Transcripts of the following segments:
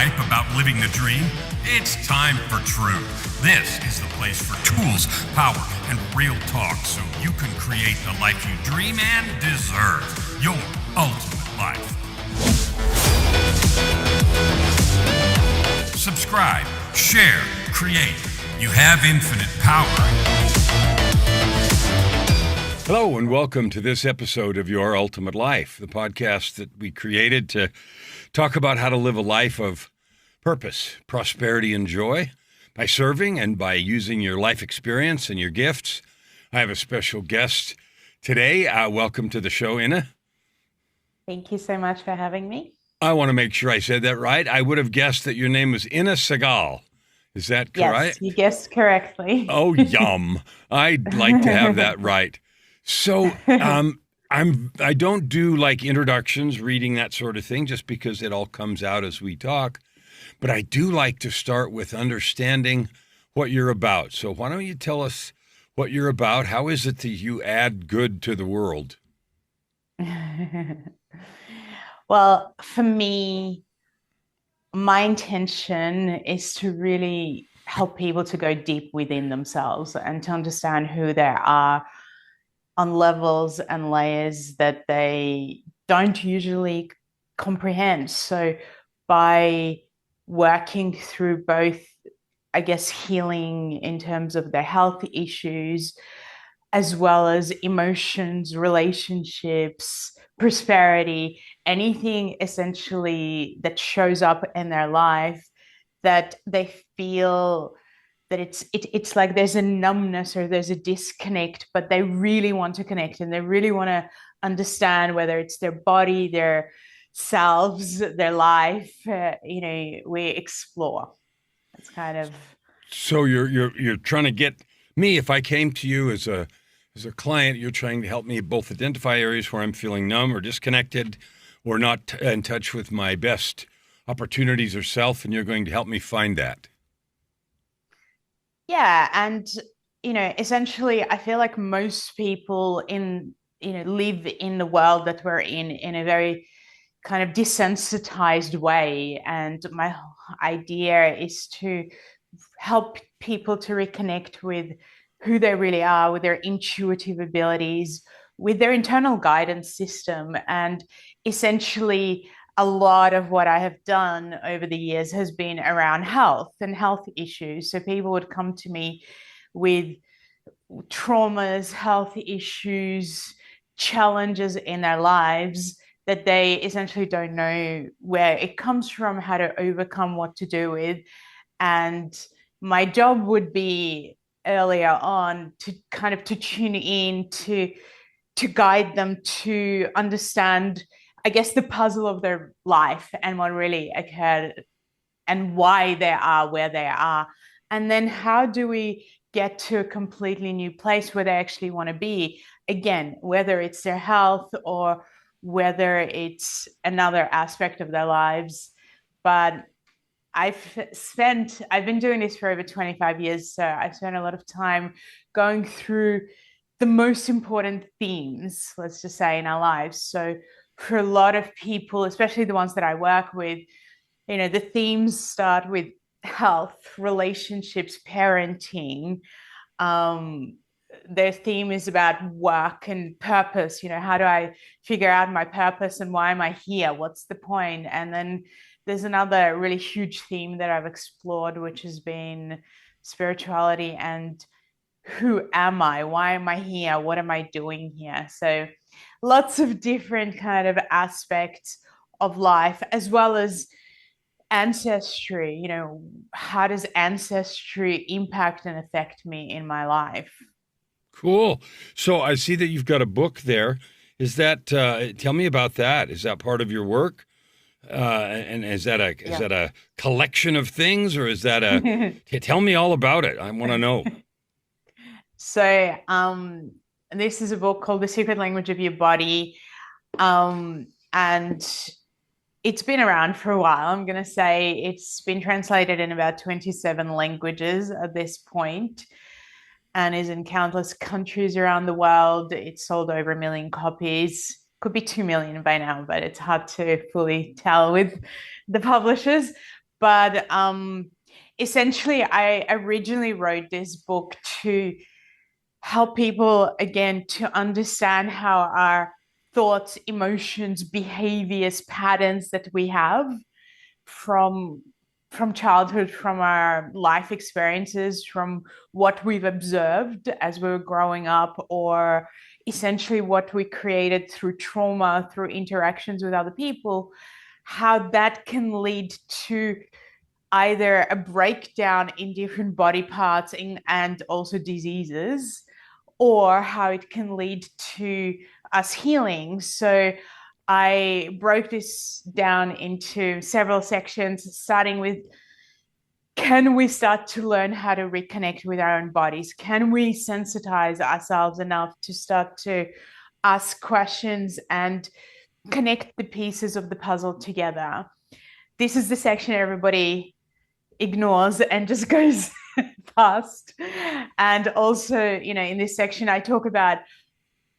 hype about living the dream? It's time for truth. This is the place for tools, power, and real talk so you can create the life you dream and deserve. Your ultimate life. Subscribe, share, create. You have infinite power. Hello and welcome to this episode of Your Ultimate Life, the podcast that we created to talk about how to live a life of purpose, prosperity, and joy by serving and by using your life experience and your gifts. I have a special guest today. Welcome to the show, Inna. Thank you so much for having me. I want to make sure I said that right. I would have guessed that your name was Inna Segal. Is that correct? Yes, you guessed correctly. Oh, yum. I'd like to have that right. So I don't do like introductions, reading that sort of thing, just because it all comes out as we talk. But I do like to start with understanding what you're about. So why don't you tell us what you're about? How is it that you add good to the world? Well, for me, my intention is to really help people to go deep within themselves and to understand who they are on levels and layers that they don't usually comprehend. So by working through both, I guess, healing in terms of their health issues, as well as emotions, relationships, prosperity, anything essentially that shows up in their life that they feel that it's like there's a numbness or there's a disconnect, but they really want to connect and they really want to understand whether it's their body, their selves, their life. We explore. It's kind of. So you're trying to get me. If I came to you as a client, you're trying to help me both identify areas where I'm feeling numb or disconnected, or not in touch with my best opportunities or self, and you're going to help me find that. Yeah. And, essentially, I feel like most people live in the world that we're in a very kind of desensitized way. And my idea is to help people to reconnect with who they really are, with their intuitive abilities, with their internal guidance system. And essentially, a lot of what I have done over the years has been around health and health issues. So people would come to me with traumas, health issues, challenges in their lives that they essentially don't know where it comes from, how to overcome, what to do with. And my job would be earlier on to kind of to tune in, to guide them to understand, I guess, the puzzle of their life and what really occurred and why they are where they are. And then how do we get to a completely new place where they actually want to be? Again, whether it's their health or whether it's another aspect of their lives. But I've been doing this for over 25 years. So I've spent a lot of time going through the most important themes, let's just say, in our lives. So for a lot of people, especially the ones that I work with, the themes start with health, relationships, parenting. Their theme is about work and purpose. How do I figure out my purpose and why am I here? What's the point? And then there's another really huge theme that I've explored, which has been spirituality and who am I? Why am I here? What am I doing here? So lots of different kind of aspects of life, as well as ancestry. How does ancestry impact and affect me in my life? Cool. So I see that you've got a book there. Is that, tell me about that. Is that part of your work? And is that a collection of things, or is that tell me all about it. I want to know. So, this is a book called The Secret Language of Your Body. And it's been around for a while. I'm going to say it's been translated in about 27 languages at this point and is in countless countries around the world. It's sold over 1 million copies. Could be 2 million by now, but it's hard to fully tell with the publishers. But essentially, I originally wrote this book to help people, again, to understand how our thoughts, emotions, behaviors, patterns that we have from childhood, from our life experiences, from what we've observed as we were growing up, or essentially what we created through trauma, through interactions with other people, how that can lead to either a breakdown in different body parts and also diseases, or how it can lead to us healing. So I broke this down into several sections, starting with, can we start to learn how to reconnect with our own bodies? Can we sensitize ourselves enough to start to ask questions and connect the pieces of the puzzle together? This is the section everybody ignores and just goes past. And also, in this section, I talk about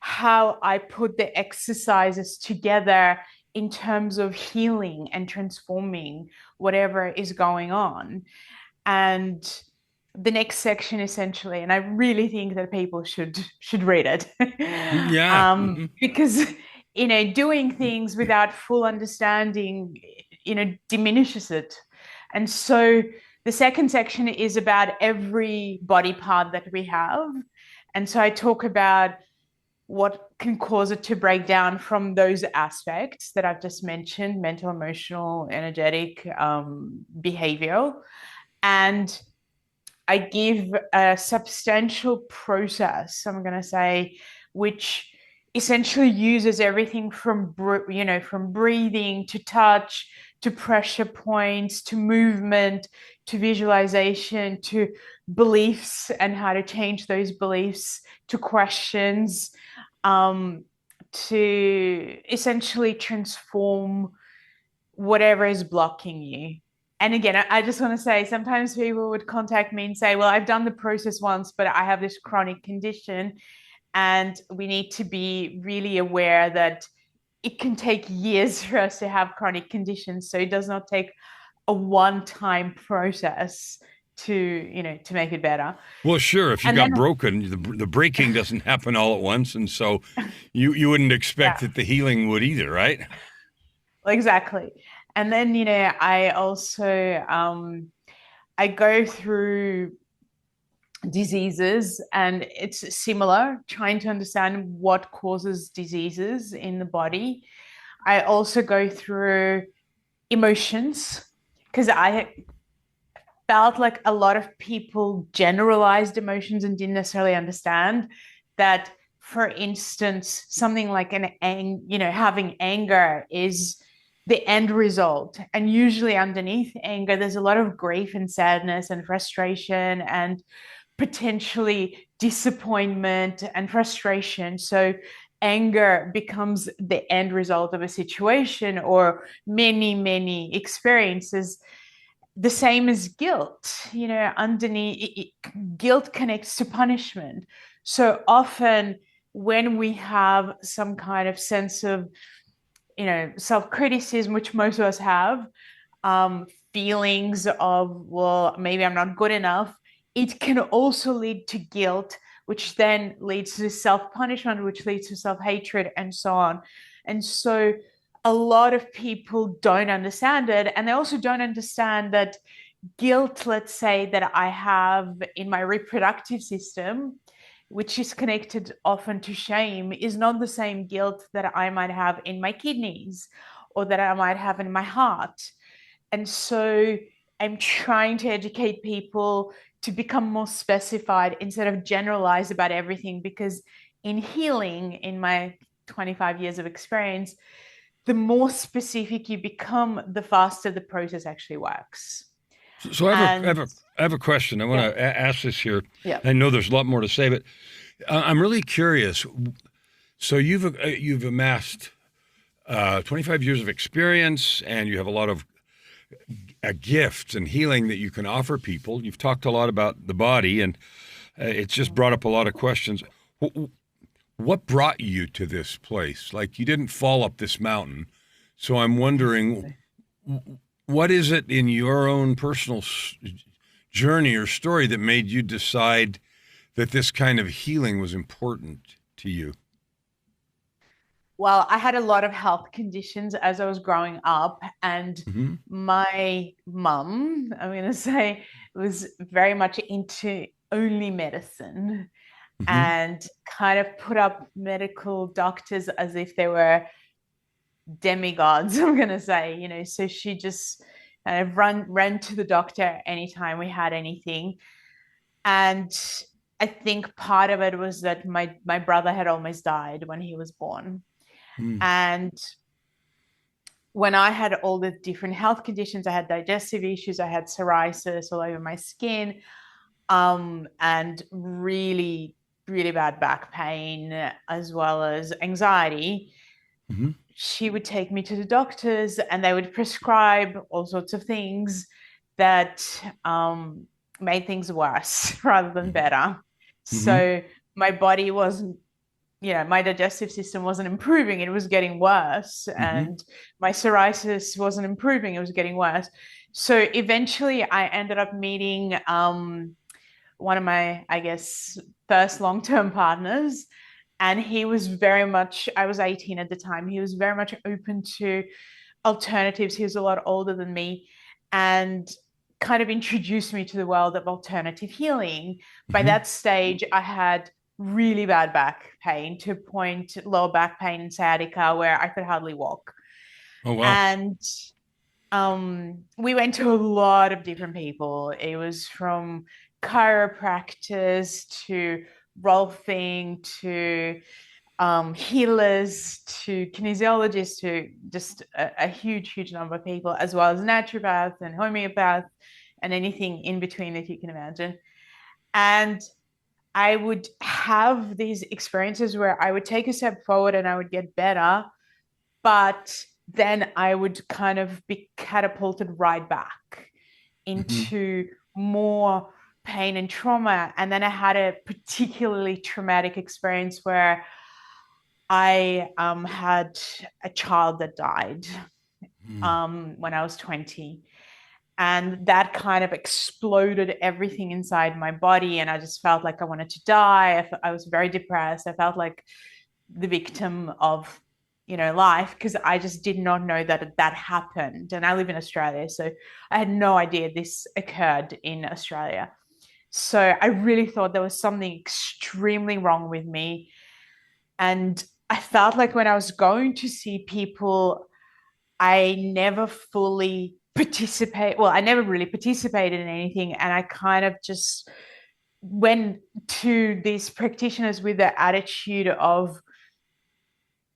how I put the exercises together in terms of healing and transforming whatever is going on. And the next section, essentially, and I really think that people should read it. Yeah. Because doing things without full understanding diminishes it. And so the second section is about every body part that we have. And so I talk about what can cause it to break down from those aspects that I've just mentioned: mental, emotional, energetic, behavioral. And I give a substantial process, I'm going to say, which essentially uses everything from breathing to touch to pressure points to movement to visualization to beliefs and how to change those beliefs to questions, to essentially transform whatever is blocking you. And again, I just want to say, sometimes people would contact me and say, well, I've done the process once, but I have this chronic condition. And we need to be really aware that it can take years for us to have chronic conditions. So it does not take a one-time process to make it better. Well, sure. If you got broken, the breaking doesn't happen all at once. And so you wouldn't expect that the healing would either, right? Exactly. And then, I also, I go through diseases, and it's similar, trying to understand what causes diseases in the body. I also go through emotions, because I felt like a lot of people generalized emotions and didn't necessarily understand that. For instance, something like having anger is the end result. And usually underneath anger, there's a lot of grief and sadness and frustration and potentially disappointment and frustration. So anger becomes the end result of a situation or many, many experiences. The same as guilt, underneath guilt connects to punishment. So often when we have some kind of sense of, self-criticism, which most of us have, feelings of, well, maybe I'm not good enough, it can also lead to guilt, which then leads to self-punishment, which leads to self-hatred, and so on. And so a lot of people don't understand it. And they also don't understand that guilt, let's say, that I have in my reproductive system, which is connected often to shame, is not the same guilt that I might have in my kidneys or that I might have in my heart. And so I'm trying to educate people to become more specified instead of generalized about everything, because in healing, in my 25 years of experience, the more specific you become, the faster the process actually works. So I have a question. I want to ask this here. Yeah. I know there's a lot more to say, but I'm really curious. So you've amassed 25 years of experience, and you have a lot of gifts and healing that you can offer people. You've talked a lot about the body, and it's just brought up a lot of questions. What brought you to this place? Like, you didn't fall up this mountain. So I'm wondering, What is it in your own personal journey or story that made you decide that this kind of healing was important to you? Well, I had a lot of health conditions as I was growing up, and Mm-hmm. my mum, I'm going to say, was very much into only medicine Mm-hmm. and kind of put up medical doctors as if they were demigods, I'm going to say, so she just kind of ran to the doctor anytime we had anything. And I think part of it was that my brother had almost died when he was born. Mm-hmm. And when I had all the different health conditions, I had digestive issues, I had psoriasis all over my skin, and really, really bad back pain, as well as anxiety. Mm-hmm. She would take me to the doctors and they would prescribe all sorts of things that made things worse rather than better. Mm-hmm. So my body wasn't, my digestive system wasn't improving, it was getting worse. Mm-hmm. And my psoriasis wasn't improving, it was getting worse. So eventually I ended up meeting one of my, I guess, first long term partners. And he was very much, I was 18 at the time, he was very much open to alternatives. He was a lot older than me and kind of introduced me to the world of alternative healing. By Mm-hmm. that stage, I had really bad back pain, to a point, lower back pain and sciatica, where I could hardly walk. Oh, wow. And we went to a lot of different people. It was from chiropractors to rolfing to healers to kinesiologists to just a huge, huge number of people, as well as naturopath and homeopath and anything in between that you can imagine. And I would have these experiences where I would take a step forward and I would get better, but then I would kind of be catapulted right back Mm-hmm. into more pain and trauma. And then I had a particularly traumatic experience where I had a child that died when I was 20. And that kind of exploded everything inside my body. And I just felt like I wanted to die. I was very depressed. I felt like the victim of life, because I just did not know that happened. And I live in Australia, so I had no idea this occurred in Australia. So I really thought there was something extremely wrong with me. And I felt like when I was going to see people, I never fully participate. Well, I never really participated in anything. And I kind of just went to these practitioners with the attitude of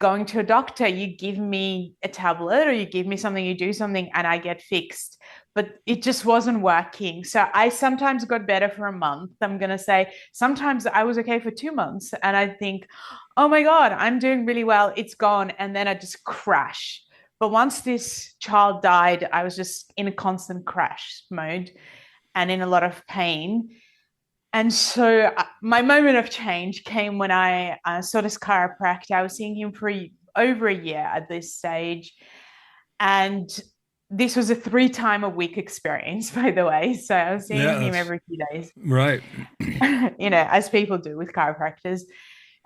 going to a doctor. You give me a tablet or you give me something, you do something, and I get fixed. But it just wasn't working. So I sometimes got better for a month. I'm going to say sometimes I was okay for 2 months. And I think, oh my God, I'm doing really well. It's gone. And then I just crash. But once this child died, I was just in a constant crash mode and in a lot of pain. And so my moment of change came when I saw this chiropractor. I was seeing him for over a year at this stage. And this was a 3 time a week experience, by the way. So I was seeing him every few days. Right. As people do with chiropractors.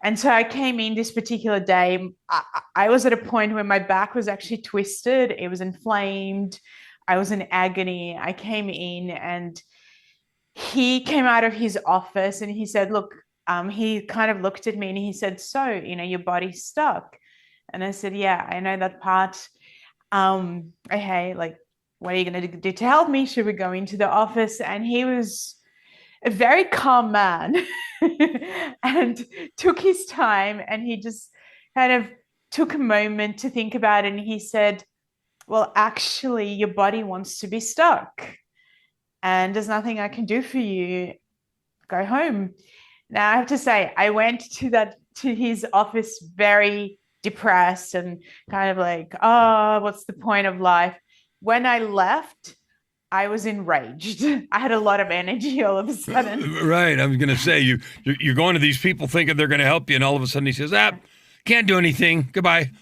And so I came in this particular day. I was at a point where my back was actually twisted. It was inflamed. I was in agony. I came in and he came out of his office and he said, look, he kind of looked at me and he said, so, your body's stuck. And I said, yeah, I know that part. Okay, like, what are you going to do to help me? Should we go into the office? And he was a very calm man and took his time, and he just kind of took a moment to think about it. And he said, well, actually, your body wants to be stuck and there's nothing I can do for you. Go home. Now I have to say, I went to his office very depressed and kind of like, oh, what's the point of life? When I left, I was enraged. I had a lot of energy all of a sudden. Right. I was going to say, you're going to these people thinking they're going to help you, and all of a sudden he says, can't do anything. Goodbye.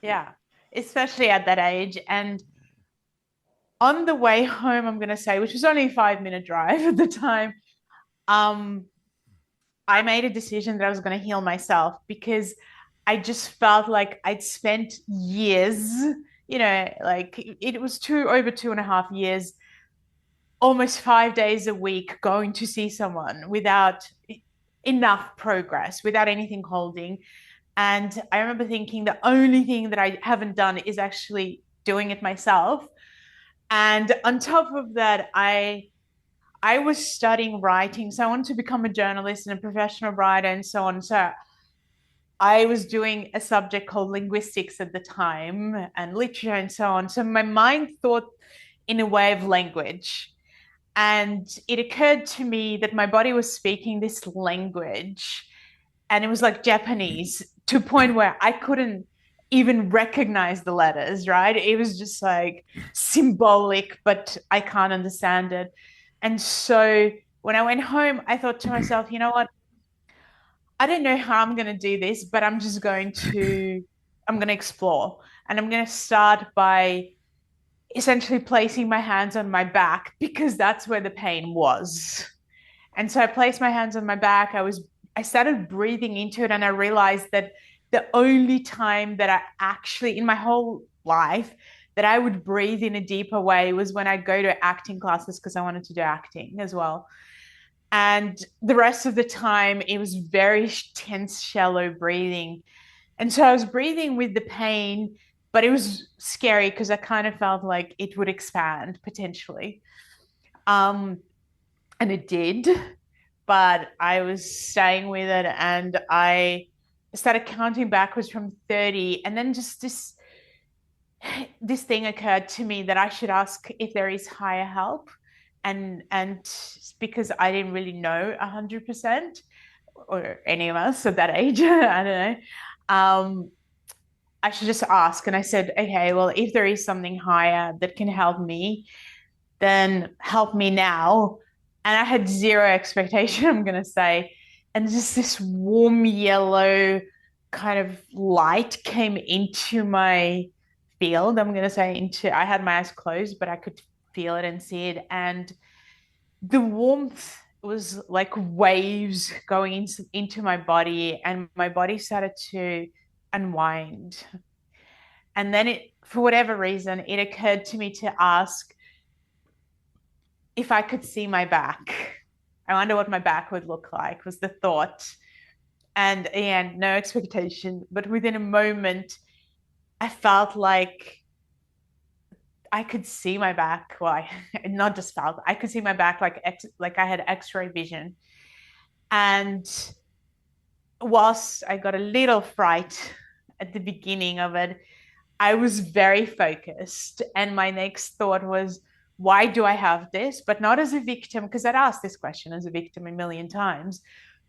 Yeah, especially at that age. And On the way home, I'm going to say, which was only a 5-minute drive at the time, um, I made a decision that I was going to heal myself because I just felt like I'd spent years, like it was over 2.5 years, almost 5 days a week going to see someone without enough progress, without anything holding. And I remember thinking the only thing that I haven't done is actually doing it myself. And on top of that, I was studying writing. So I wanted to become a journalist and a professional writer and so on. So I was doing a subject called linguistics at the time and literature and so on. So my mind thought in a way of language. And it occurred to me that my body was speaking this language and it was like Japanese to a point where I couldn't even recognize the letters, right? It was just like symbolic, but I can't understand it. And so when I went home, I thought to myself, you know what? I don't know how I'm going to do this, but I'm going to explore. And I'm going to start by essentially placing my hands on my back because that's where the pain was. And so I placed my hands on my back. I started breathing into it and I realized that the only time that I actually in my whole life that I would breathe in a deeper way was when I go to acting classes because I wanted to do acting as well. And the rest of the time it was very tense, shallow breathing. And so I was breathing with the pain, but it was scary because I kind of felt like it would expand potentially. Um, and it did, but I was staying with it and I started counting backwards from 30. And then just this thing occurred to me that I should ask if there is higher help. And because I didn't really know 100%, or any of us of that age, I don't know. I should just ask. And I said, okay, well, if there is something higher that can help me, then help me now. And I had zero expectation, I'm going to say. And just this warm yellow kind of light came into my field. I'm going to say I had my eyes closed, but I could feel it and see it. And the warmth was like waves going into my body, and my body started to unwind. And then for whatever reason, it occurred to me to ask if I could see my back. I wonder what my back would look like, was the thought. And again, no expectation, but within a moment, I felt like I could see my back. Well, I not just felt, I could see my back like I had X-ray vision. And whilst I got a little fright at the beginning of it, I was very focused. And my next thought was, why do I have this? But not as a victim, because I'd asked this question as a victim a million times,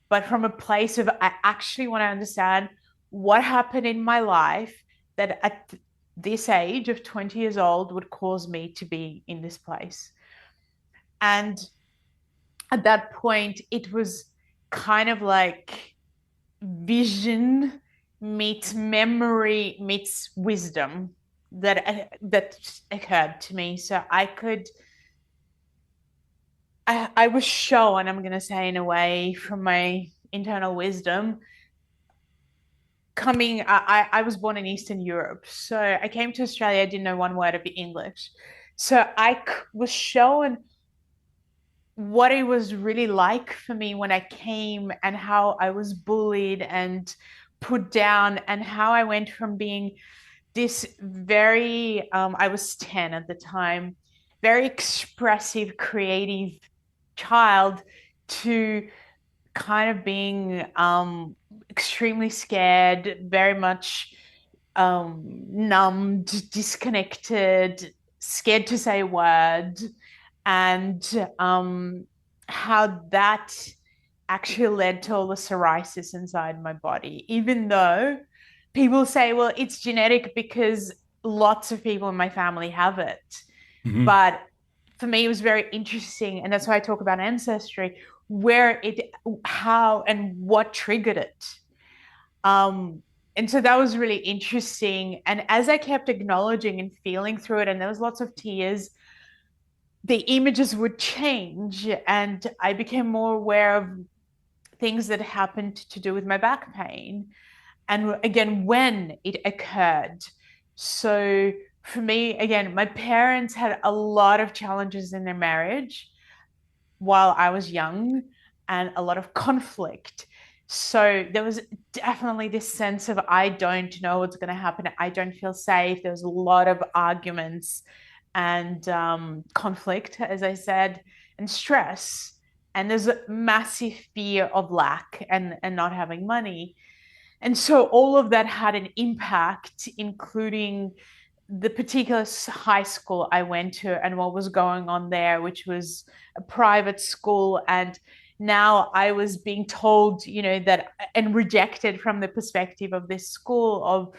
but from a place of, I actually want to understand what happened in my life that at this age of 20 years old would cause me to be in this place. And at that point, it was kind of like vision meets memory meets wisdom that occurred to me. So I was shown, I'm going to say in a way, from my internal wisdom, I was born in Eastern Europe. So I came to Australia, I didn't know one word of English. So I was shown what it was really like for me when I came, and how I was bullied and put down, and how I went from being this very, I was 10 at the time, very expressive, creative child, to kind of being extremely scared, very much numbed, disconnected, scared to say a word. And how that actually led to all the psoriasis inside my body, even though people say, well, it's genetic because lots of people in my family have it. Mm-hmm. But for me, it was very interesting. And that's why I talk about ancestry, how and what triggered it. And so that was really interesting. And as I kept acknowledging and feeling through it, and there was lots of tears, the images would change, and I became more aware of things that happened to do with my back pain, and again when it occurred. So for me, again, my parents had a lot of challenges in their marriage while I was young, and a lot of conflict. So there was definitely this sense of, I don't know what's going to happen. I don't feel safe. There was a lot of arguments and conflict, as I said, and stress. And there's a massive fear of lack and not having money. And so all of that had an impact, including the particular high school I went to and what was going on there, which was a private school. And now I was being told, that, and rejected from the perspective of this school of,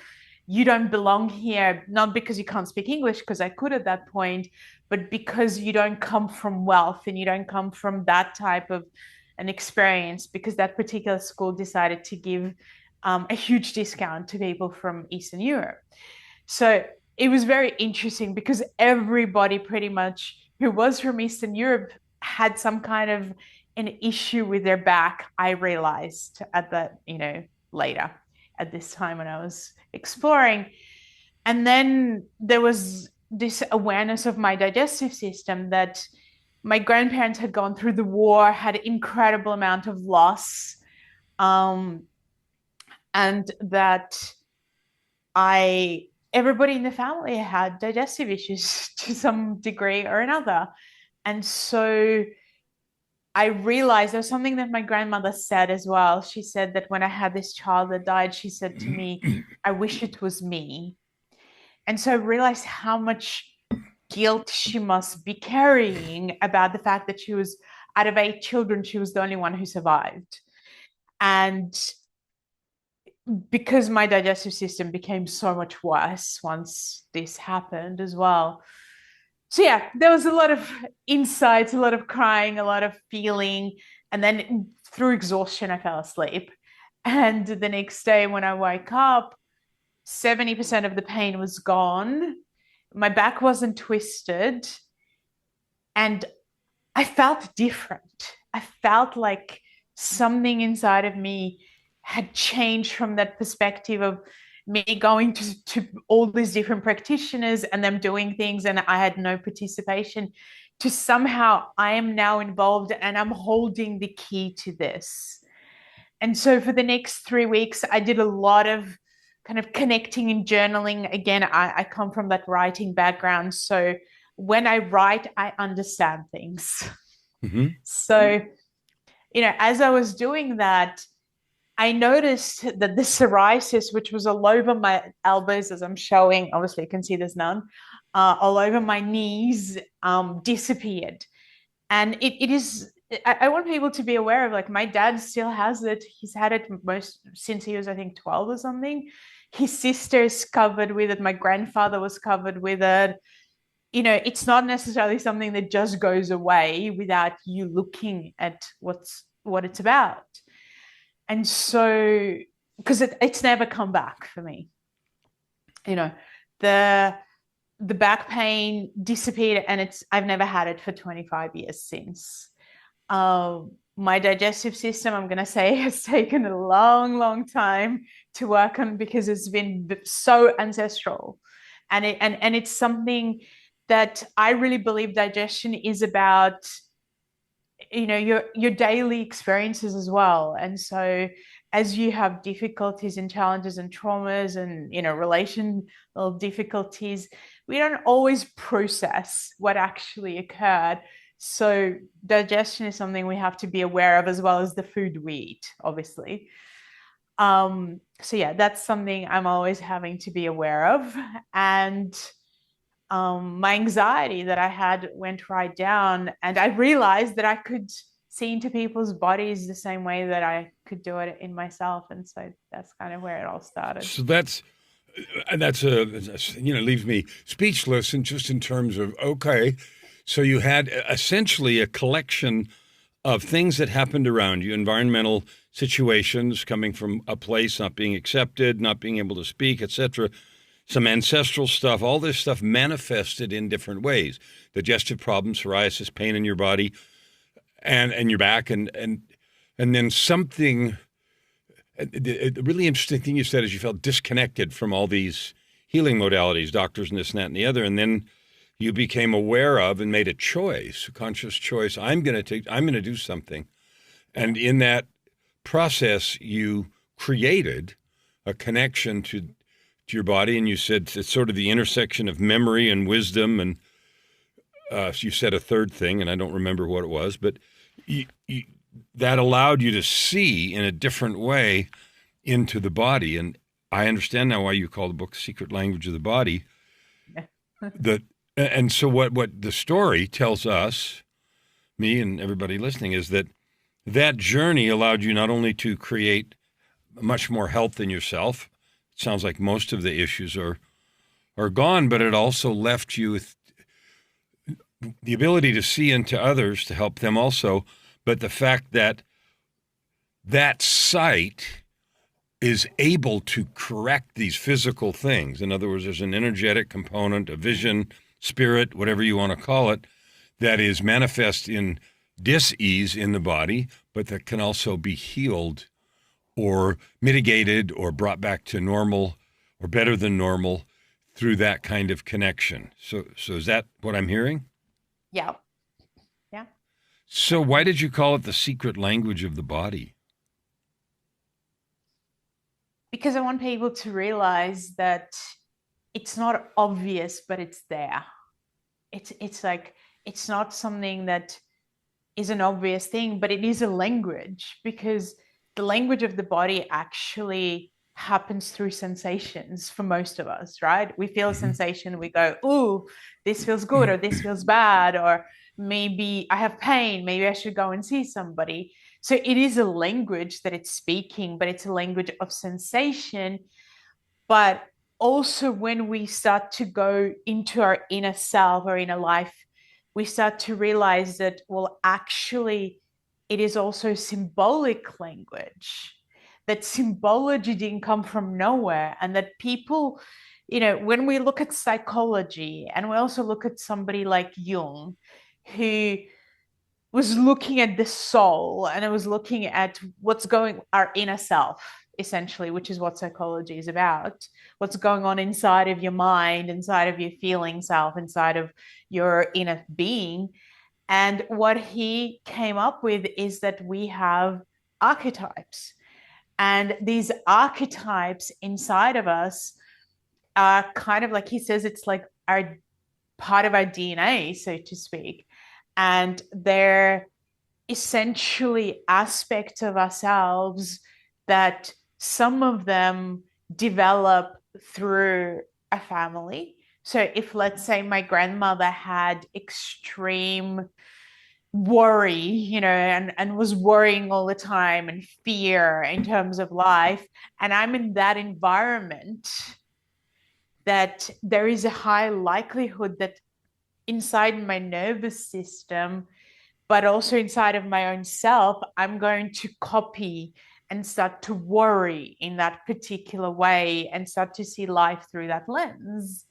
you don't belong here, not because you can't speak English, because I could at that point, but because you don't come from wealth and you don't come from that type of an experience, because that particular school decided to give a huge discount to people from Eastern Europe. So it was very interesting because everybody pretty much who was from Eastern Europe had some kind of an issue with their back. I realized at that, later at this time when I was exploring. And then there was this awareness of my digestive system, that my grandparents had gone through the war, had an incredible amount of loss, and that everybody in the family had digestive issues to some degree or another. And so I realized there was something that my grandmother said as well. She said that when I had this child that died, she said to me, I wish it was me. And so I realized how much guilt she must be carrying about the fact that she was, out of 8 children, she was the only one who survived. And because my digestive system became so much worse once this happened as well. So yeah, there was a lot of insights, a lot of crying, a lot of feeling. And then through exhaustion, I fell asleep. And the next day when I woke up, 70% of the pain was gone. My back wasn't twisted. And I felt different. I felt like something inside of me had changed from that perspective of me going to all these different practitioners and them doing things and I had no participation, to somehow I am now involved and I'm holding the key to this. And so for the next 3 weeks, I did a lot of kind of connecting and journaling. Again, I come from that writing background. So when I write, I understand things. Mm-hmm. So, as I was doing that, I noticed that the psoriasis, which was all over my elbows, as I'm showing, obviously you can see there's none, all over my knees, disappeared. And it is, I want people to be aware of, like, my dad still has it. He's had it since he was, I think, 12 or something. His sister's covered with it. My grandfather was covered with it. It's not necessarily something that just goes away without you looking at what it's about. And so, because it's never come back for me, the back pain disappeared, and I've never had it for 25 years since. My digestive system, I'm going to say, has taken a long, long time to work on because it's been so ancestral, and it's something that I really believe digestion is about. Your daily experiences as well. And so as you have difficulties and challenges and traumas and relational difficulties, we don't always process what actually occurred. So digestion is something we have to be aware of, as well as the food we eat, obviously. So yeah, that's something I'm always having to be aware of. And my anxiety that I had went right down, and I realized that I could see into people's bodies the same way that I could do it in myself. And so that's kind of where it all started. So that's leaves me speechless, and just in terms of, okay, so you had essentially a collection of things that happened around you, environmental situations, coming from a place, not being accepted, not being able to speak, etc., some ancestral stuff, all this stuff manifested in different ways. Digestive problems, psoriasis, pain in your body and your back, and then something. The really interesting thing you said is you felt disconnected from all these healing modalities, doctors and this and that and the other, and then you became aware of and made a choice, a conscious choice. I'm going to do something, and in that process, you created a connection to your body, and you said it's sort of the intersection of memory and wisdom, and you said a third thing, and I don't remember what it was, but that allowed you to see in a different way into the body. And I understand now why you call the book Secret Language of the Body. And so what the story tells us, me and everybody listening, is that journey allowed you not only to create much more health in yourself. It sounds like most of the issues are gone, but it also left you with the ability to see into others, to help them also. But the fact that sight is able to correct these physical things. In other words, there's an energetic component, a vision, spirit, whatever you want to call it, that is manifest in dis-ease in the body, but that can also be healed or mitigated or brought back to normal or better than normal through that kind of connection. So is that what I'm hearing? Yeah. So why did you call it the secret language of the body? Because I want people to realize that it's not obvious, but it's there. It's like, it's not something that is an obvious thing, but it is a language, because the language of the body actually happens through sensations for most of us, right? We feel a sensation, we go, ooh, this feels good, or this feels bad, or maybe I have pain, maybe I should go and see somebody. So it is a language that it's speaking, but it's a language of sensation. But also when we start to go into our inner self or inner life, we start to realize that, well, actually, it is also symbolic language, that symbology didn't come from nowhere, and that people, when we look at psychology, and we also look at somebody like Jung, who was looking at the soul, and it was looking at our inner self, essentially, which is what psychology is about. What's going on inside of your mind, inside of your feeling self, inside of your inner being. And what he came up with is that we have archetypes. And these archetypes inside of us are kind of like, he says, it's like our part of our DNA, so to speak. And they're essentially aspects of ourselves that some of them develop through a family. So if, let's say, my grandmother had extreme worry, and was worrying all the time, and fear in terms of life, and I'm in that environment, that there is a high likelihood that inside my nervous system, but also inside of my own self, I'm going to copy and start to worry in that particular way and start to see life through that lens.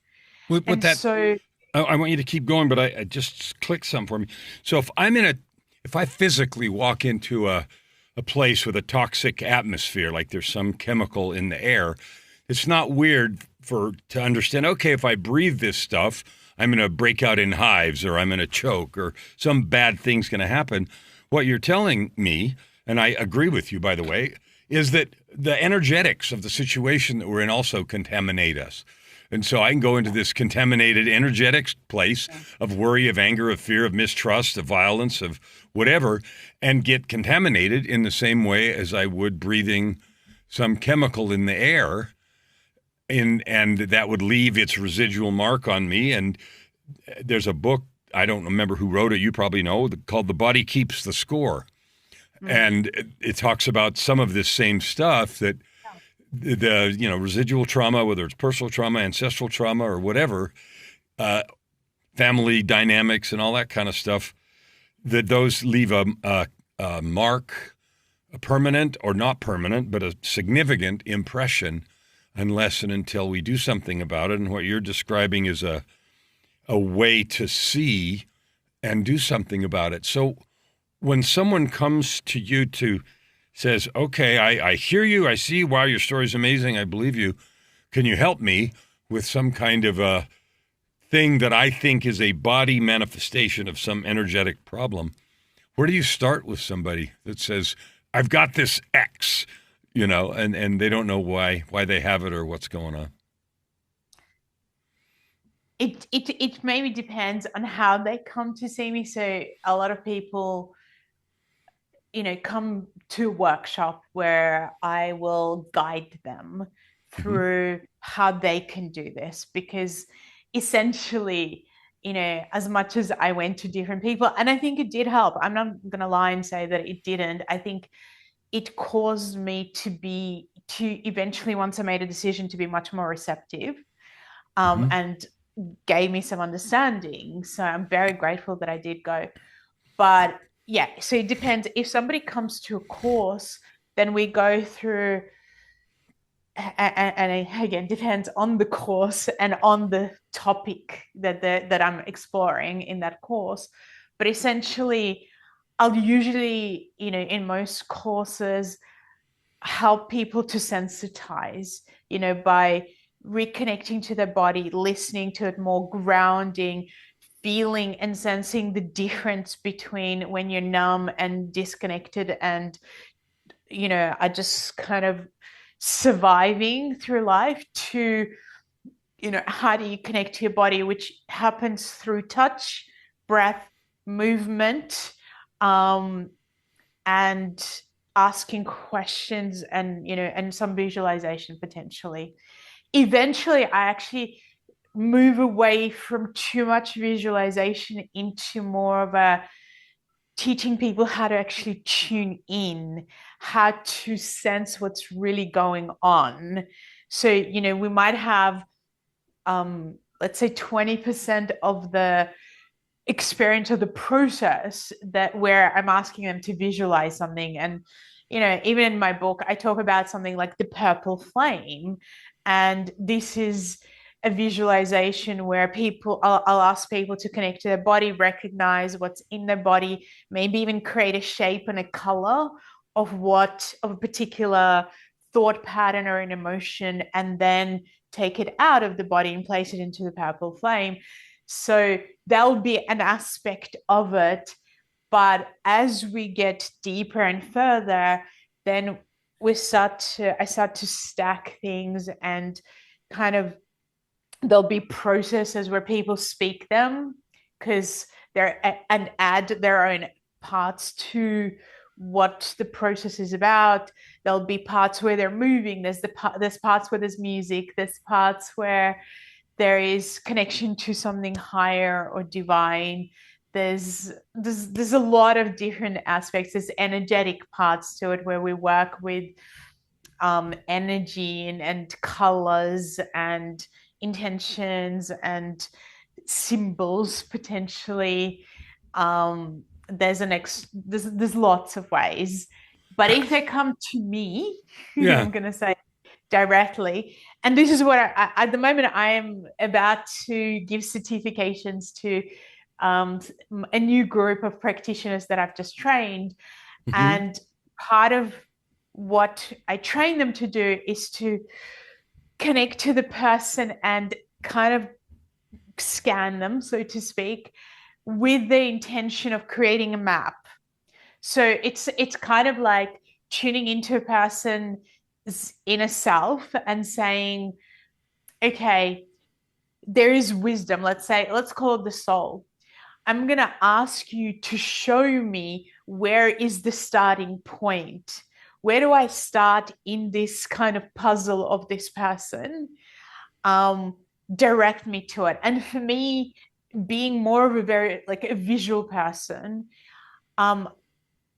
I want you to keep going, but I just click some for me. So if I physically walk into a place with a toxic atmosphere, like there's some chemical in the air, it's not weird to understand, okay, if I breathe this stuff, I'm going to break out in hives, or I'm going to choke, or some bad thing's going to happen. What you're telling me, and I agree with you, by the way, is that the energetics of the situation that we're in also contaminate us. And so I can go into this contaminated energetics place of worry, of anger, of fear, of mistrust, of violence, of whatever, and get contaminated in the same way as I would breathing some chemical in the air. And that would leave its residual mark on me. And there's a book, I don't remember who wrote it, you probably know, called The Body Keeps the Score. Mm-hmm. And it talks about some of this same stuff, that the residual trauma, whether it's personal trauma, ancestral trauma, or whatever, family dynamics and all that kind of stuff, that those leave a mark, a permanent or not permanent, but a significant impression unless and until we do something about it. And what you're describing is a way to see and do something about it. So when someone comes to you to says, okay, I hear you, I see, wow, your story's amazing, I believe you. Can you help me with some kind of a thing that I think is a body manifestation of some energetic problem? Where do you start with somebody that says, I've got this X, and they don't know why they have it or what's going on? It maybe depends on how they come to see me. So a lot of people, come to a workshop where I will guide them through how they can do this, because essentially, as much as I went to different people, and I think it did help, I'm not going to lie and say that it didn't. I think it caused me to eventually, once I made a decision, to be much more receptive, and gave me some understanding. So I'm very grateful that I did go. But yeah, so it depends. If somebody comes to a course, then we go through, and again, depends on the course and on the topic that I'm exploring in that course. But essentially, I'll usually, in most courses, help people to sensitize, by reconnecting to their body, listening to it more, grounding, feeling and sensing the difference between when you're numb and disconnected and, are just kind of surviving through life, to, how do you connect to your body, which happens through touch, breath, movement, and asking questions, and, and some visualization potentially. Eventually, I actually move away from too much visualization into more of a teaching people how to actually tune in, how to sense what's really going on. So, we might have, let's say 20% of the experience of the process that where I'm asking them to visualize something. And, even in my book, I talk about something like the purple flame. And this is a visualization where I'll ask people to connect to their body, recognize what's in their body, maybe even create a shape and a color of a particular thought pattern or an emotion, and then take it out of the body and place it into the purple flame. So there'll be an aspect of it. But as we get deeper and further, then I start to stack things, and kind of there'll be processes where people speak them, because and add their own parts to what the process is about. There'll be parts where they're moving. There's parts where there's music. There's parts where there is connection to something higher or divine. There's a lot of different aspects. There's energetic parts to it where we work with energy and colors and intentions and symbols potentially. There's lots of ways. But if they come to me, Yeah. I'm going to say directly. And this is what at the moment I am about to give certifications to a new group of practitioners that I've just trained. And part of what I train them to do is to connect to the person and kind of scan them, so to speak, with the intention of creating a map. So it's kind of like tuning into a person's inner self and saying, okay, there is wisdom. Let's call it the soul. I'm going to ask you to show me, where is the starting point? Where do I start in this kind of puzzle of this person? Direct me to it. And for me, being more of a very a visual person,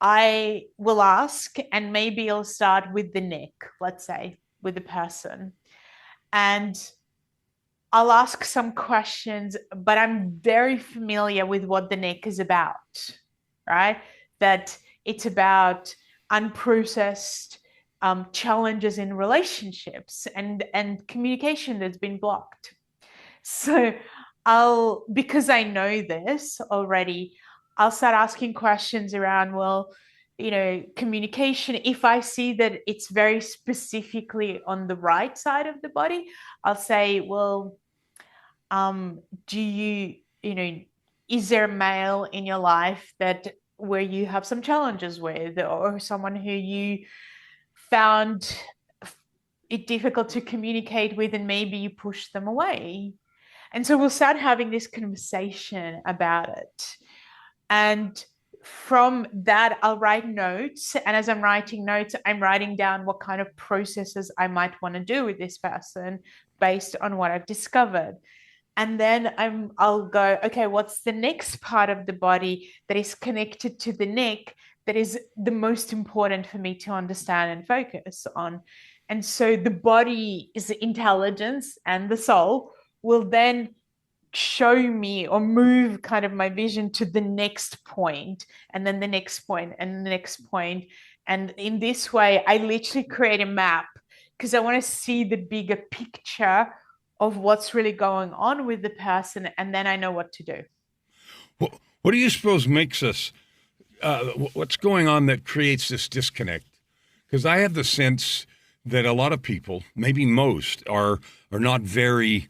I will ask, and maybe I'll start with the neck, let's say, with the person. And I'll ask some questions, but I'm very familiar with what the neck is about, right? That it's about unprocessed challenges in relationships and communication that's been blocked. So because I know this already, I'll start asking questions around, well, communication. If I see that it's very specifically on the right side of the body, I'll say, well, do is there a male in your life that where you have some challenges with, or someone who you found it difficult to communicate with and maybe you push them away? And so we'll start having this conversation about it. And from that, I'll write notes. And as I'm writing notes, I'm writing down what kind of processes I might want to do with this person based on what I've discovered. And then I'll go, okay, what's the next part of the body that is connected to the neck that is the most important for me to understand and focus on? And so the body is the intelligence, and the soul will then show me or move kind of my vision to the next point, and then the next point, and the next point. And in this way, I literally create a map because I want to see the bigger picture of what's really going on with the person, and then I know what to do. What do you suppose makes us, what's going on that creates this disconnect? Because I have the sense that a lot of people, maybe most, are not very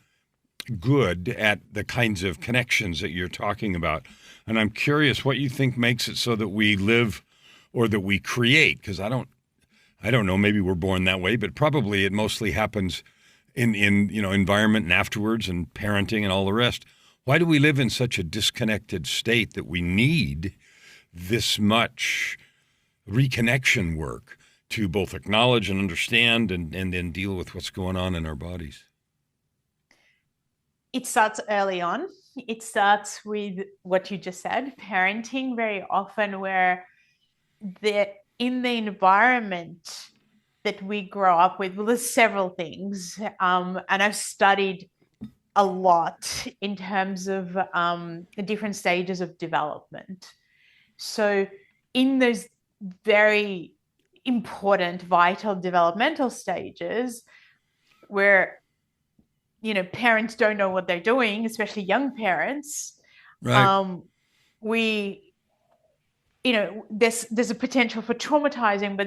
good at the kinds of connections that you're talking about. And I'm curious what you think makes it so that we live or that we create, because I don't know, maybe we're born that way, but probably it mostly happens in environment and afterwards and parenting and all the rest. Why do we live in such a disconnected state that we need this much reconnection work to both acknowledge and understand and then deal with what's going on in our bodies? It starts early on. It starts with what you just said, parenting, very often where in the environment that we grow up with, well, there's several things. And I've studied a lot in terms of the different stages of development. So in those very important, vital developmental stages where, parents don't know what they're doing, especially young parents, right. There's a potential for traumatizing,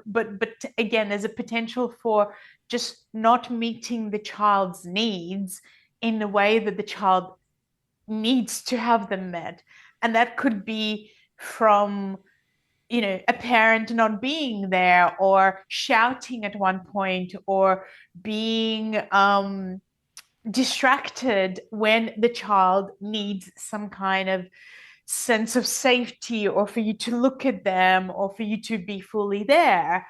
but again, there's a potential for just not meeting the child's needs in the way that the child needs to have them met. And that could be from, a parent not being there, or shouting at one point, or being distracted when the child needs some kind of sense of safety, or for you to look at them, or for you to be fully there.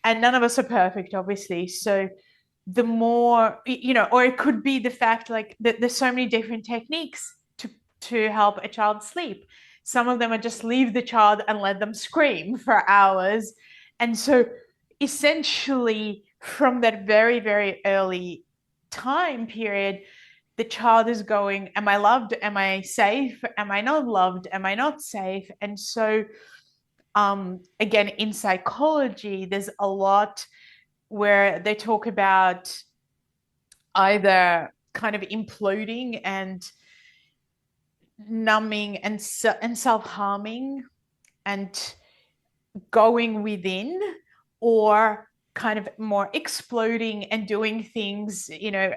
And none of us are perfect, obviously. So the more, or it could be the fact like that there's so many different techniques to help a child sleep. Some of them are just leave the child and let them scream for hours. And so essentially from that very, very early time period, the child is going, am I loved? Am I safe? Am I not loved? Am I not safe? And so, again, in psychology, there's a lot where they talk about either kind of imploding and numbing and self-harming and going within, or kind of more exploding and doing things,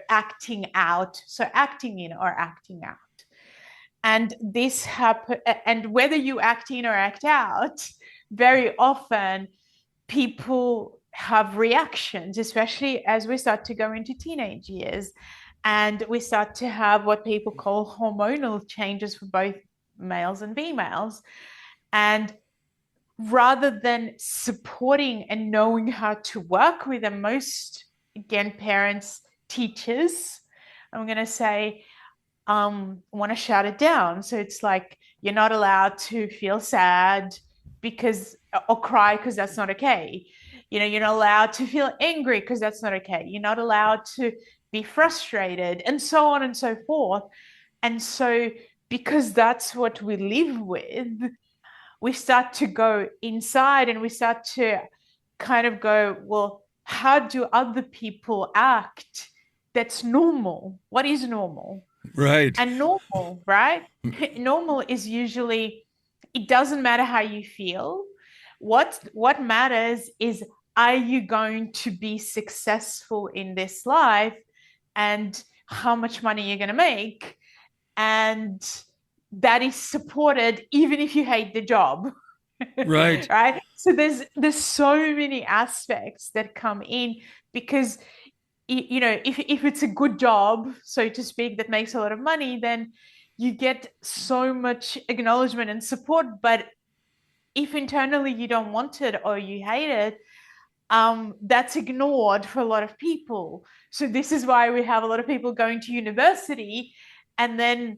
acting out. So acting in or acting out. And this happen, and whether you act in or act out, very often people have reactions, especially as we start to go into teenage years. And we start to have what people call hormonal changes for both males and females. And rather than supporting and knowing how to work with them, most, again, parents, teachers, I'm going to say, want to shut it down. So it's like, you're not allowed to feel sad or cry because that's not okay. You're not allowed to feel angry because that's not okay. You're not allowed to be frustrated, and so on and so forth. And so because that's what we live with, we start to go inside and we start to kind of go, well, how do other people act that's normal? What is normal? Right. And normal, right? Normal is usually, it doesn't matter how you feel. What matters is, are you going to be successful in this life, and how much money you're going to make, and that is supported even if you hate the job. Right. Right? So there's so many aspects that come in, because if it's a good job, so to speak, that makes a lot of money, then you get so much acknowledgement and support. But if internally you don't want it or you hate it, that's ignored for a lot of people. So this is why we have a lot of people going to university and then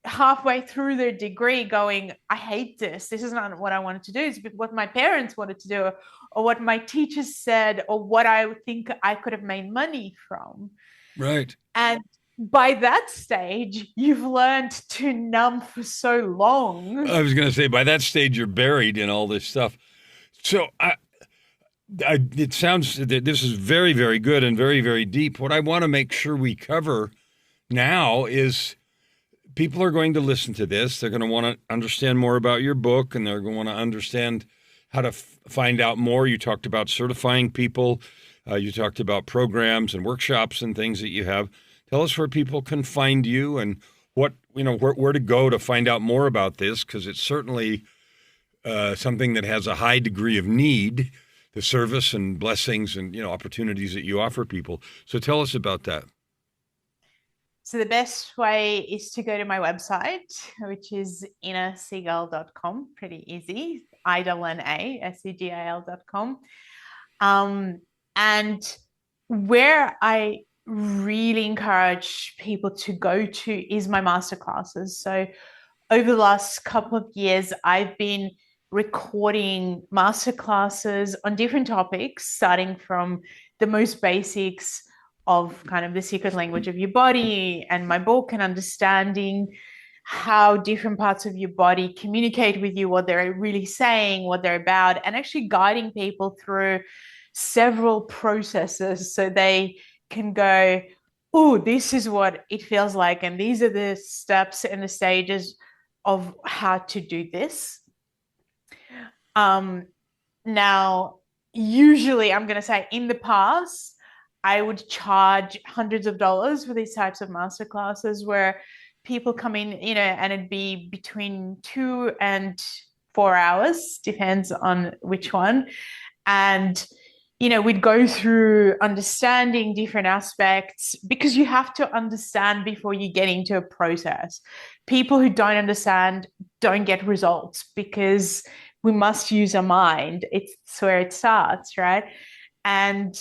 halfway through their degree going, I hate this. This is not what I wanted to do. It's what my parents wanted to do, or what my teachers said, or what I think I could have made money from. Right. And by that stage, you've learned to numb for so long. I was going to say, by that stage, you're buried in all this stuff. So it sounds that this is very, very good and very, very deep. What I want to make sure we cover now is, people are going to listen to this. They're going to want to understand more about your book, and they're going to want to understand how to find out more. You talked about certifying people. You talked about programs and workshops and things that you have. Tell us where people can find you, and what, where to go to find out more about this, because it's certainly something that has a high degree of need, the service and blessings and opportunities that you offer people. So tell us about that. So the best way is to go to my website, which is innasegal.com. Pretty easy. INNASEGIL.com. And where I really encourage people to go to is my masterclasses. So over the last couple of years, I've been recording masterclasses on different topics, starting from the most basics of kind of the secret language of your body and my book, and understanding how different parts of your body communicate with you, what they're really saying, what they're about, and actually guiding people through several processes so they can go, oh, this is what it feels like, and these are the steps and the stages of how to do this. Now, usually I'm going to say, in the past, I would charge hundreds of dollars for these types of masterclasses, where people come in, and it'd be between 2 and 4 hours, depends on which one. And, we'd go through understanding different aspects, because you have to understand before you get into a process. People who don't understand don't get results, because we must use our mind. It's where it starts, right? And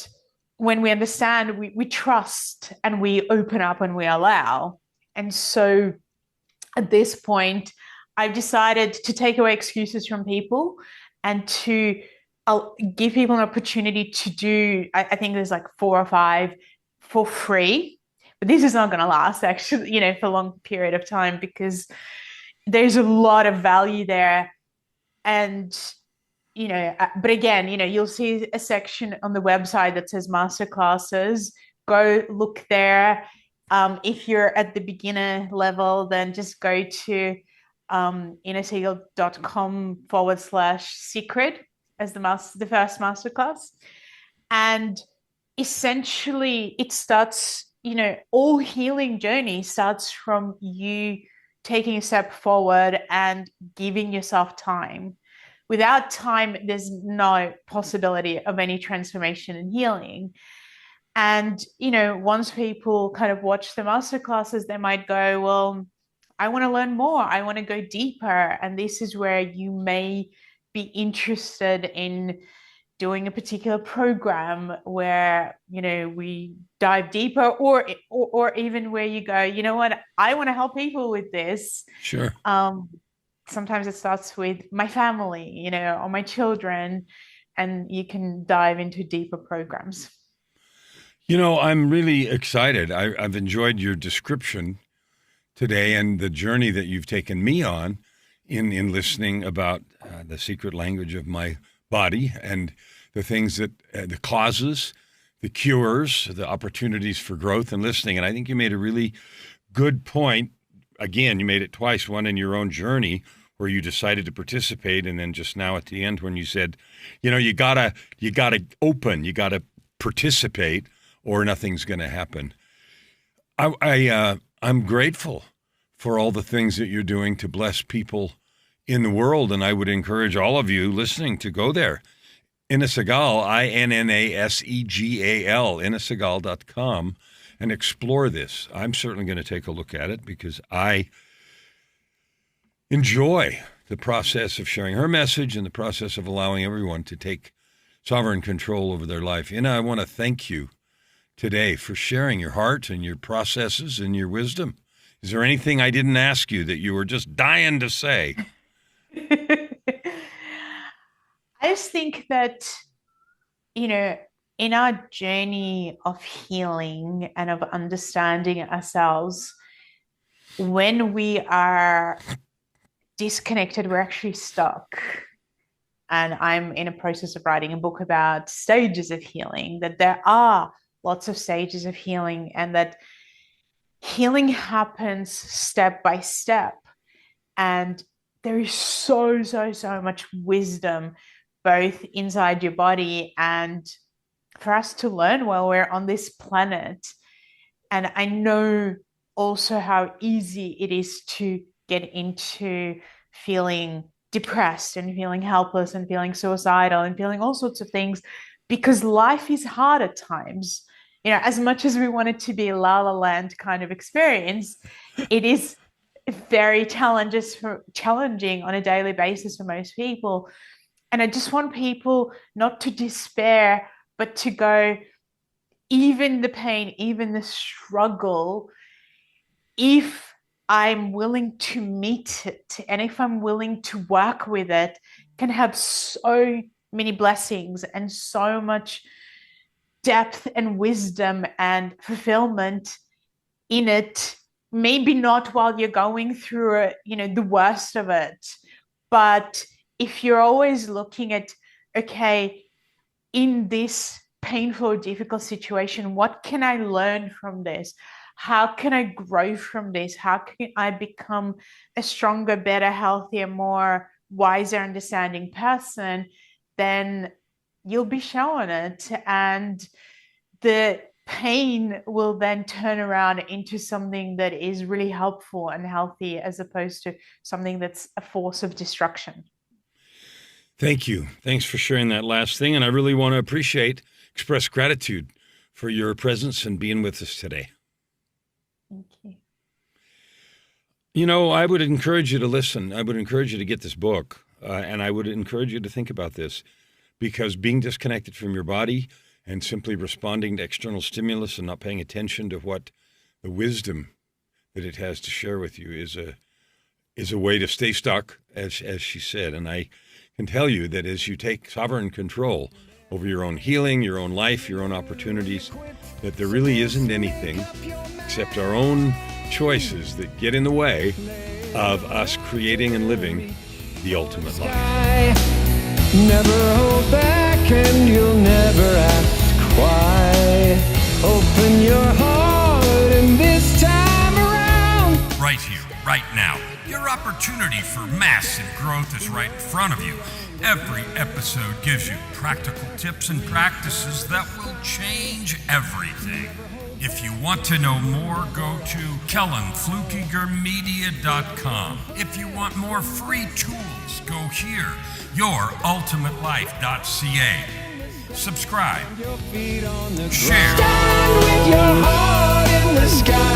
when we understand, we trust, and we open up, and we allow. And so at this point, I've decided to take away excuses from people, and to give people an opportunity to do, I think there's like 4 or 5 for free. But this is not going to last, actually, for a long period of time, because there's a lot of value there. And but again, you'll see a section on the website that says masterclasses. Go look there. If you're at the beginner level, then just go to innasegal.com/secret as the first masterclass. And essentially it starts, all healing journey starts from you taking a step forward and giving yourself time. Without time, there's no possibility of any transformation and healing. And, once people kind of watch the masterclasses, they might go, well, I want to learn more. I want to go deeper. And this is where you may be interested in doing a particular program where, we dive deeper, or even where you go, you know what, I want to help people with this. Sure. Sometimes it starts with my family, or my children, and you can dive into deeper programs. I'm really excited. I've enjoyed your description today, and the journey that you've taken me on in listening about the secret language of my body, and the things that, the causes, the cures, the opportunities for growth and listening. And I think you made a really good point. Again, you made it twice, one in your own journey where you decided to participate, and then just now at the end when you said, you gotta open, you gotta participate, or nothing's gonna happen. I'm grateful for all the things that you're doing to bless people in the world, and I would encourage all of you listening to go there. Inna Segal, INNASEGAL, innasegal.com, and explore this. I'm certainly going to take a look at it because I enjoy the process of sharing her message and the process of allowing everyone to take sovereign control over their life. Inna, I want to thank you today for sharing your heart and your processes and your wisdom. Is there anything I didn't ask you that you were just dying to say? I just think that, in our journey of healing and of understanding ourselves, when we are disconnected, we're actually stuck. And I'm in a process of writing a book about stages of healing, that there are lots of stages of healing, and that healing happens step by step. And there is so much wisdom both inside your body and for us to learn while we're on this planet. And I know also how easy it is to get into feeling depressed and feeling helpless and feeling suicidal and feeling all sorts of things, because life is hard at times. As much as we want it to be a La La Land kind of experience, it is very challenging on a daily basis for most people. And I just want people not to despair, but to go, even the pain, even the struggle, if I'm willing to meet it and if I'm willing to work with it, can have so many blessings and so much depth and wisdom and fulfillment in it. Maybe not while you're going through it, the worst of it, but if you're always looking at, okay, in this painful, difficult situation, what can I learn from this? How can I grow from this? How can I become a stronger, better, healthier, more wiser, understanding person? Then you'll be shown it, and the pain will then turn around into something that is really helpful and healthy, as opposed to something that's a force of destruction. Thank you. Thanks for sharing that last thing. And I really want to express gratitude for your presence and being with us today. Thank you. I would encourage you to listen. I would encourage you to get this book. And I would encourage you to think about this, because being disconnected from your body and simply responding to external stimulus and not paying attention to what the wisdom that it has to share with you is a way to stay stuck, as she said. And I can tell you that as you take sovereign control over your own healing, your own life, your own opportunities, that there really isn't anything except our own choices that get in the way of us creating and living the ultimate life. Never hold back and you'll never ask why. Open your heart and this time around. Right here, right now. Your opportunity for massive growth is right in front of you. Every episode gives you practical tips and practices that will change everything. If you want to know more, go to KellanFluckigerMedia.com. If you want more free tools, go here, YourUltimateLife.ca. Subscribe. Share. Stand with your heart in the sky.